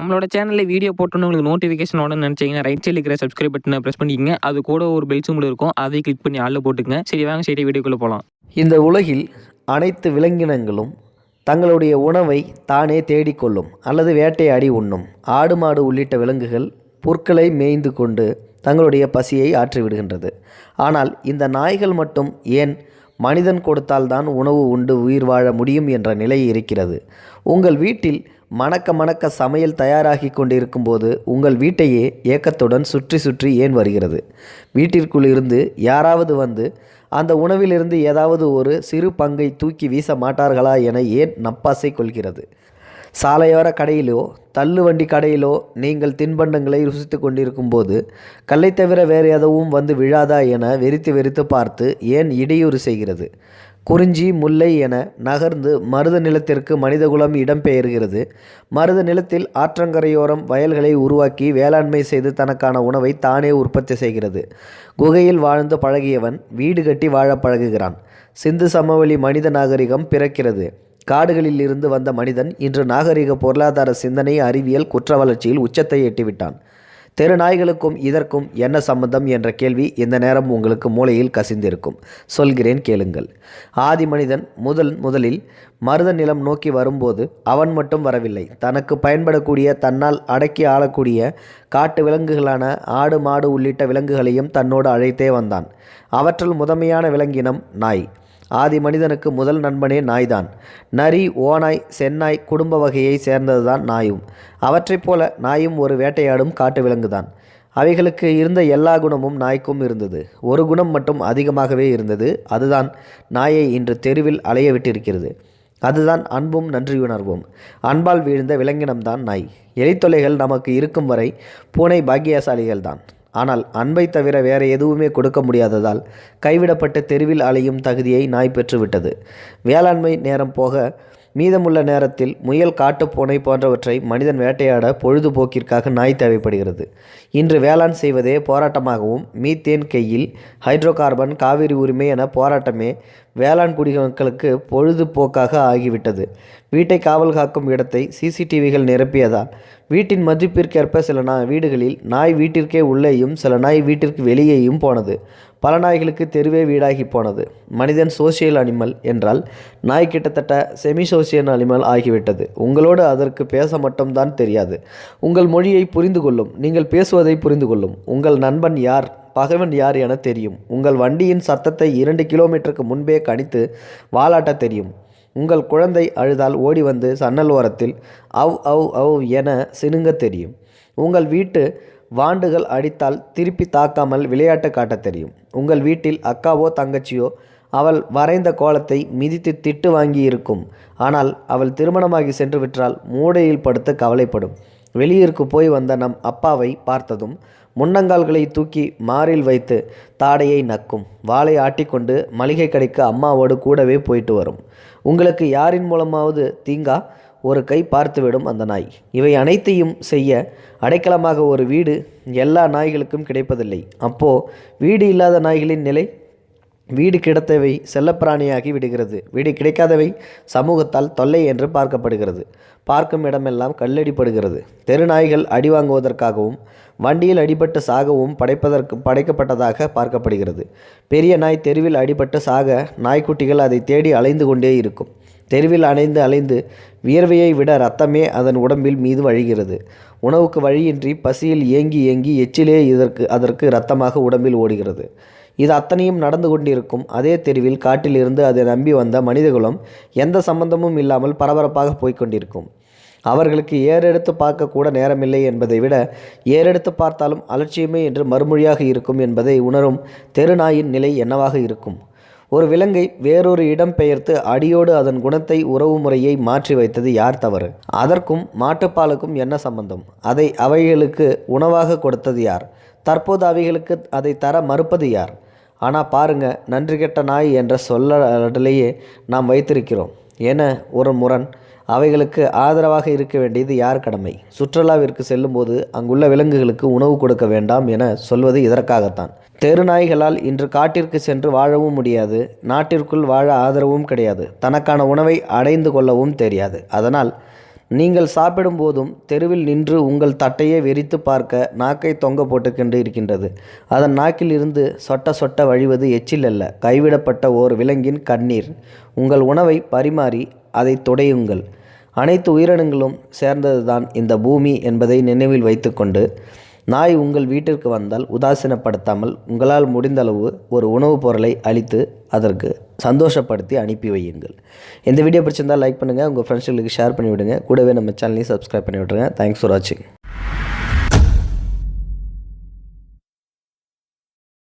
நம்மளோட சேனல்ல வீடியோ போட்டோன்னு உங்களுக்கு நோட்டிஃபிகேஷன் உடனே நினைச்சீங்கன்னா ரைட் சைடில் இருக்கிற சப்ஸ்கிரைப் பட்டனை ப்ரெஸ் பண்ணிக்கங்க. அது கூட ஒரு பெல் சிம்பிள் இருக்கும், அதை கிளிக் பண்ணி ஆளில் போட்டுக்கங்க. சரி வாங்க சரி வீடியோக்குள்ளே போகலாம். இந்த உலகில் அனைத்து விலங்கினங்களும் தங்களுடைய உணவை தானே தேடிக்கொள்ளும் அல்லது வேட்டையாடி உண்ணும். ஆடு மாடு உள்ளிட்ட விலங்குகள் புற்களை மேய்ந்து கொண்டு தங்களுடைய பசியை ஆற்றிவிடுகின்றது. ஆனால் இந்த நாய்கள் மட்டும் ஏன் மனிதன் கொடுத்தால்தான் உணவு உண்டு உயிர் வாழ முடியும் என்ற நிலை இருக்கிறது. உங்கள் வீட்டில் மணக்க மணக்க சமையல் தயாராகி கொண்டிருக்கும் போது உங்கள் வீட்டையே ஏக்கத்துடன் சுற்றி சுற்றி ஏன் வருகிறது? வீட்டிற்குள் இருந்து யாராவது வந்து அந்த உணவிலிருந்து ஏதாவது ஒரு சிறு பங்கை தூக்கி வீச மாட்டார்களா என ஏன் நப்பாசை கொள்கிறது? சாலையோர கடையிலோ தள்ளுவண்டி கடையிலோ நீங்கள் தின்பண்டங்களை ருசித்து கொண்டிருக்கும் போது கல்லை தவிர வேறு எதுவும் வந்து விழாதா என வெறித்து வெறித்து பார்த்து ஏன் இடையூறு செய்கிறது? குறிஞ்சி முல்லை என நகர்ந்து மருத நிலத்திற்கு மனிதகுலம் இடம்பெயர்கிறது. மருத நிலத்தில் ஆற்றங்கரையோரம் வயல்களை உருவாக்கி வேளாண்மை செய்து தனக்கான உணவை தானே உற்பத்தி செய்கிறது. குகையில் வாழ்ந்து பழகியவன் வீடு கட்டி வாழ பழகுகிறான். சிந்து சமவெளி மனித நாகரிகம் பிறக்கிறது. காடுகளில் இருந்து வந்த மனிதன் இன்று நாகரிக பொருளாதார சிந்தனை அறிவியல் குற்ற வளர்ச்சியில் உச்சத்தை எட்டிவிட்டான். தெரு நாய்களுக்கும் இதற்கும் என்ன சம்பந்தம் என்ற கேள்வி இந்த நேரம் உங்களுக்கு மூளையில் கசிந்திருக்கும். சொல்கிறேன் கேளுங்கள். ஆதி மனிதன் முதலில் மருத நிலம் நோக்கி வரும்போது அவன் மட்டும் வரவில்லை. தனக்கு பயன்படக்கூடிய தன்னால் அடக்கி ஆளக்கூடிய காட்டு விலங்குகளான ஆடு மாடு உள்ளிட்ட விலங்குகளையும் தன்னோடு அழைத்தே வந்தான். அவற்றுள் முதன்மையான விலங்கினம் நாய். ஆதி மனிதனுக்கு முதல் நண்பனே நாய்தான். நரி, ஓநாய், சென்னாய் குடும்ப வகையை சேர்ந்ததுதான் நாயும். அவற்றைப் போல நாயும் ஒரு வேட்டையாடும் காட்டு விலங்குதான். அவைகளுக்கு இருந்த எல்லா குணமும் நாய்க்கும் இருந்தது. ஒரு குணம் மட்டும் அதிகமாகவே இருந்தது. அதுதான் நாயை இன்று தெருவில் அலைய விட்டிருக்கிறது. அதுதான் அன்பும் நன்றியுணர்வும். அன்பால் வீழ்ந்த விலங்கினம்தான் நாய். எலித்தொல்லைகள் நமக்கு இருக்கும் வரை பூனை பாக்கியசாலிகள்தான். ஆனால் அன்பை தவிர வேறு எதுவுமே கொடுக்க முடியாததால் கைவிடப்பட்ட தெருவில் அலையும் தகுதியை நாய் பெற்றுவிட்டது. வேளாண்மை நேரம் போக மீதமுள்ள நேரத்தில் முயல், காட்டுப்பூனை போன்றவற்றை மனிதன் வேட்டையாட பொழுதுபோக்கிற்காக நாய் தேவைப்படுகிறது. இன்று வேளாண் செய்வதே போராட்டமாகவும் மீத்தேன் கையில், ஹைட்ரோ கார்பன், காவிரி உரிமை என போராட்டமே வேளாண் குடிமக்களுக்கு பொழுதுபோக்காக ஆகிவிட்டது. வீட்டை காவல் காக்கும் இடத்தை சிசிடிவிகள் நிரப்பியதால் வீட்டின் மதிப்பிற்கேற்ப சில வீடுகளில் நாய் வீட்டிற்கே உள்ளேயும் சில நாய் வீட்டிற்கு வெளியேயும் போனது. பல நாய்களுக்கு தெருவே வீடாகி போனது. மனிதன் சோசியல் அனிமல் என்றால் நாய் கிட்டத்தட்ட செமி சோசியல் அனிமல் ஆகிவிட்டது. உங்களோடு அதற்கு பேச மட்டும்தான் தெரியாது. உங்கள் மொழியை புரிந்து கொள்ளும், நீங்கள் பேசுவதை புரிந்து கொள்ளும். உங்கள் நண்பன் யார், பகைவன் யார் என தெரியும். உங்கள் வண்டியின் சத்தத்தை 2 கிலோமீட்டருக்கு முன்பே கணித்து வாலாட்ட தெரியும். உங்கள் குழந்தை அழுதால் ஓடி வந்து சன்னல் ஓரத்தில் அவ் அவ் அவ் என சினுங்க தெரியும். உங்கள் வீட்டு வாண்டுகள் அடித்தால் திருப்பி தாக்காமல் விளையாட்டு காட்ட தெரியும். உங்கள் வீட்டில் அக்காவோ தங்கச்சியோ அவள் வரைந்த கோலத்தை மிதித்து திட்டு வாங்கி இருக்கும். ஆனால் அவள் திருமணமாகி சென்று விட்டால் மூடையில் படுத்து கவலைப்படும். வெளியூருக்கு போய் வந்த நம் அப்பாவை பார்த்ததும் முன்னங்கால்களை தூக்கி மாரில் வைத்து தாடையை நக்கும். வாளை ஆட்டிக்கொண்டு மளிகை கடைக்கு அம்மாவோடு கூடவே போயிட்டு வரும். உங்களுக்கு யாரின் மூலமாவது தீங்கா ஒரு கை பார்த்துவிடும் அந்த நாய். இவை அனைத்தையும் செய்ய அடைக்கலமாக ஒரு வீடு எல்லா நாய்களுக்கும் கிடைப்பதில்லை. அப்போது வீடு இல்லாத நாய்களின் நிலை? வீடு கிடைத்தவை செல்லப்பிராணியாகி விடுகிறது. வீடு கிடைக்காதவை சமூகத்தால் தொல்லை என்று பார்க்கப்படுகிறது. பார்க்கும் இடமெல்லாம் கல்லடிப்படுகிறது. தெரு நாய்கள் அடி வாங்குவதற்காகவும் வண்டியில் அடிபட்டு சாகவும் படைக்கப்பட்டதாக பார்க்கப்படுகிறது. பெரிய நாய் தெருவில் அடிபட்டு சாக நாய்க்குட்டிகள் அதை தேடி அலைந்து கொண்டே இருக்கும். தெருவில் அலைந்து வியர்வையை விட இரத்தமே அதன் உடம்பில் மீது வழிகிறது. உணவுக்கு வழியின்றி பசியில் ஏங்கி ஏங்கி எச்சிலே அதற்கு இரத்தமாக உடம்பில் ஓடுகிறது. இது அத்தனையும் நடந்து கொண்டிருக்கும் அதே தெருவில் காட்டிலிருந்து அதை நம்பி வந்த மனிதகுலம் எந்த சம்பந்தமும் இல்லாமல் பரபரப்பாக போய்கொண்டிருக்கும். அவர்களுக்கு ஏறெடுத்து பார்க்க கூட நேரமில்லை என்பதை விட ஏறெடுத்து பார்த்தாலும் அலட்சியமே என்று மறுமொழியாக இருக்கும் என்பதை உணரும் தெருநாயின் நிலை என்னவாக இருக்கும்? ஒரு விலங்கை வேறொரு இடம் பெயர்த்து அடியோடு அதன் குணத்தை, உறவு முறையை மாற்றி வைத்தது யார் தவறு? அதற்கும் மாட்டுப்பாலுக்கும் என்ன சம்பந்தம்? அதை அவைகளுக்கு உணவாக கொடுத்தது யார்? தற்போது அவைகளுக்கு அதை தர மறுப்பது யார்? ஆனால் பாருங்க, நன்றி கெட்ட நாய் என்ற சொல்லலையே நாம் வைத்திருக்கிறோம் என ஒரு முரண். அவைகளுக்கு ஆதரவாக இருக்க வேண்டியது யார் கடமை? சுற்றுலாவிற்கு செல்லும்போது அங்குள்ள விலங்குகளுக்கு உணவு கொடுக்க வேண்டாம் என சொல்வது இதற்காகத்தான். தெரு நாய்களால் இன்று காட்டிற்கு சென்று வாழவும் முடியாது, நாட்டிற்குள் வாழ ஆதரவும் கிடையாது, தனக்கான உணவை அடைந்து கொள்ளவும் தெரியாது. அதனால் நீங்கள் சாப்பிடும்போதும் தெருவில் நின்று உங்கள் தட்டையே வெறித்து பார்க்க நாக்கை தொங்க போட்டுக்கொண்டு இருக்கின்றது. அதன் நாக்கில் இருந்து சொட்ட சொட்ட வழிவது எச்சில் அல்ல, கைவிடப்பட்ட ஓர் விலங்கின் கண்ணீர். உங்கள் உணவை பரிமாறி அதை துடையுங்கள். அனைத்து உயிரினங்களும் சேர்ந்ததுதான் இந்த பூமி என்பதை நினைவில் வைத்துக்கொண்டு நாய் உங்கள் வீட்டிற்கு வந்தால் உதாசீனப்படுத்தாமல் உங்களால் முடிந்தளவு ஒரு உணவுப் பொருளை அளித்து அதற்கு சந்தோஷப்படுத்தி அனுப்பி வையுங்கள். இந்த வீடியோ பிடிச்சிருந்தால் லைக் பண்ணுங்கள், உங்கள் ஃப்ரெண்ட்ஸுகளுக்கு ஷேர் பண்ணிவிடுங்க. கூடவே நம்ம சேனலையும் சப்ஸ்கிரைப் பண்ணி விட்ருங்க. தேங்க்ஸ் ஃபார் வாட்சிங்.